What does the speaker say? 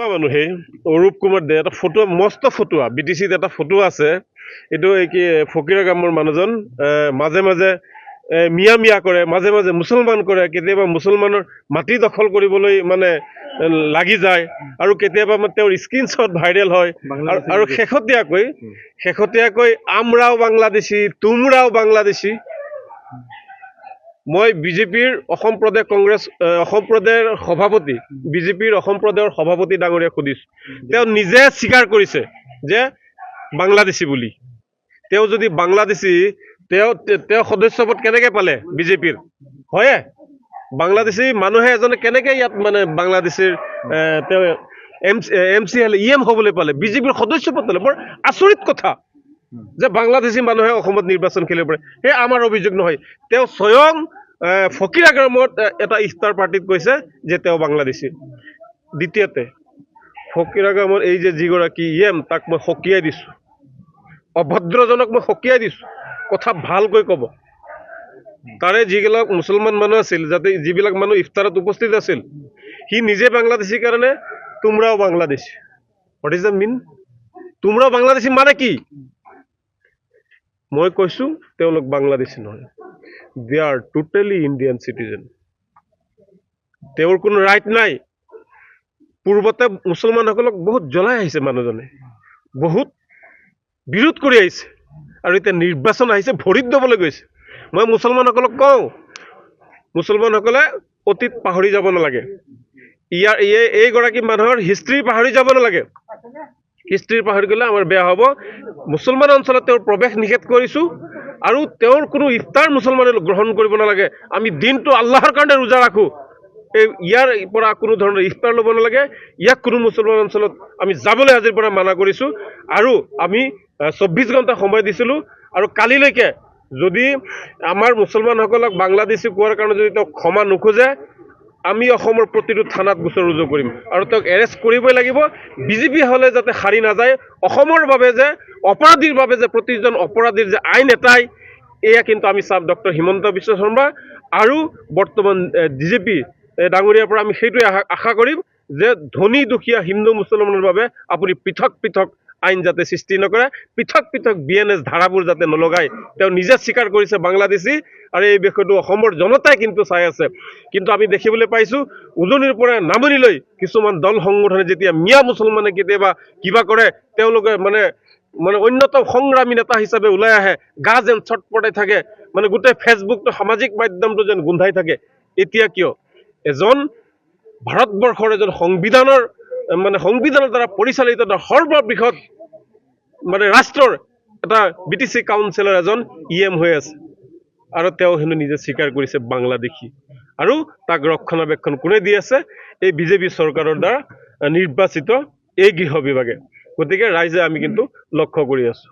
মানুহে অৰূপ কুমাৰ দে এটা ফটো মস্ত ফটোৱা BTCত এটা ফটো আছে এইটো কি ফকিৰা গামৰ মানুহজন মাজে মাজে মিয়া মিয়া কৰে মাজে মাজে মুছলমান কৰে কেতিয়াবা মুছলমানৰ মাটি দখল কৰিবলৈ মানে লাগি যায় আৰু কেতিয়াবা তেওঁৰ স্ক্ৰীনশ্বট ভাইৰেল হয় আৰু শেহতীয়াকৈ আমৰাও বাংলাদেশী তোমৰাও বাংলাদেশী মই বিজেপিৰ অসম প্ৰদেশ কংগ্ৰেছ অসম প্ৰদেশৰ সভাপতি বিজেপিৰ অসম প্ৰদেশৰ সভাপতি ডাঙৰীয়াক সুধিছোঁ তেওঁ নিজে স্বীকাৰ কৰিছে যে বাংলাদেশী বুলি তেওঁ যদি বাংলাদেশী তেওঁ সদস্যপদ কেনেকৈ পালে বিজেপিৰ হয়ে বাংলাদেশী মানুহে এজনে কেনেকৈ ইয়াত মানে বাংলাদেশীৰ তেওঁ MC EM হ'বলৈ পালে বিজেপিৰ সদস্যপদ পালে বৰ আচৰিত কথা যে বাংলাদেশী মানুহে অসমত নিৰ্বাচন খেলিব পাৰে সেই আমাৰ অভিযোগ নহয় তেওঁ স্বয়ং ফকিৰা গ্ৰামত এটা ইফতাৰ পাৰ্টিত কৈছে যে তেওঁ বাংলাদেশী দ্বিতীয়তে ফকিৰা গ্ৰামৰ এই যে যিগৰাকী EM তাক মই সকীয়াই দিছোঁ অভদ্ৰজনক মই সকীয়াই দিছোঁ কথা ভালকৈ ক'ব তাৰে যিবিলাক মুছলমান মানুহ আছিল যাতে যিবিলাক মানুহ ইফতাৰত উপস্থিত আছিল সি নিজে বাংলাদেশী কাৰণে তোমৰাও Bangladeshi what is the mean তোমৰাও বাংলাদেশী মানে কি মই কৈছোঁ তেওঁলোক বাংলাদেশী নহয় they are totally Indian citizen তেওঁৰ কোনো ৰাইট নাই পূৰ্বতে মুছলমানসকলক বহুত জ্বলাই আহিছে মানুহজনে বহুত বিৰোধ কৰি আহিছে আৰু এতিয়া নিৰ্বাচন আহিছে ভৰিত দবলৈ গৈছে মই মুছলমানসকলক কওঁ মুছলমানসকলে অতীত পাহৰি যাব নালাগে এইগৰাকী মানুহৰ হিষ্ট্ৰী পাহৰি যাব নালাগে হিষ্ট্ৰী পাহৰি গ'লে আমাৰ বেয়া হ'ব মুছলমান অঞ্চলত তেওঁৰ প্ৰৱেশ নিষেধ কৰিছোঁ আৰু তেওঁৰ কোনো ইফতাৰ মুছলমানে গ্ৰহণ কৰিব নালাগে আমি দিনটো আল্লাহৰ কাৰণে ৰোজা ৰাখোঁ ইয়াৰ পৰা কোনো ধৰণৰ ইফতাৰ ল'ব নালাগে ইয়াক কোনো মুছলমান অঞ্চলত আমি যাবলৈ আজিৰ পৰা মানা কৰিছোঁ আৰু আমি 24 ঘণ্টা সময় দিছিলোঁ আৰু কালিলৈকে যদি আমাৰ মুছলমানসকলক বাংলাদেশী কোৱাৰ কাৰণে যদি তেওঁ ক্ষমা নোখোজে আমি অসমৰ প্ৰতিটো থানাত গোচৰ ৰুজু কৰিম আৰু তেওঁক এৰেষ্ট কৰিবই লাগিব বিজেপি হলে যাতে হাৰি নাযায় অসমৰ বাবে যে অপৰাধীৰ বাবে যে প্ৰতিজন অপৰাধীৰ যে আইন এটাই এয়া কিন্তু আমি চাম ডক্টৰ হিমন্ত বিশ্ব শৰ্মা আৰু বৰ্তমান DGP ডাঙৰীয়াৰ পৰা আমি সেইটোৱে আশা কৰিম যে ধনী দুখীয়া হিন্দু মুছলমানৰ বাবে আপুনি পৃথক পৃথক আইন যাতে সৃষ্টি নকৰে পৃথক পৃথক BNS ধাৰাবোৰ যাতে নলগায় তেওঁ নিজে স্বীকাৰ কৰিছে বাংলাদেশী আৰু এই বিষয়টো অসমৰ জনতাই কিন্তু চাই আছে কিন্তু আমি দেখিবলৈ পাইছোঁ উজনিৰ পৰা নামনিলৈ কিছুমান দল সংগঠনে যেতিয়া মিয়া মুছলমানে কেতিয়াবা কিবা কৰে তেওঁলোকে মানে অন্যতম সংগ্ৰামী নেতা হিচাপে ওলাই আহে গা যেন ছটপটাই থাকে মানে গোটেই ফেচবুকটো সামাজিক মাধ্যমটো যেন গোন্ধাই থাকে এতিয়া কিয় এজন ভাৰতবৰ্ষৰ এজন সংবিধানৰ দ্বাৰা পৰিচালিত এটা সৰ্ববৃহৎ মানে ৰাষ্ট্ৰৰ এটা BTC কাউন্সিলৰ এজন EM হৈ আছে আৰু তেওঁ হেনো নিজে স্বীকাৰ কৰিছে বাংলাদেশী আৰু তাক ৰক্ষণাবেক্ষণ কোনে দি আছে এই বিজেপি চৰকাৰৰ দ্বাৰা নিৰ্বাচিত এই গৃহ বিভাগে গতিকে ৰাইজে আমি কিন্তু লক্ষ্য কৰি আছোঁ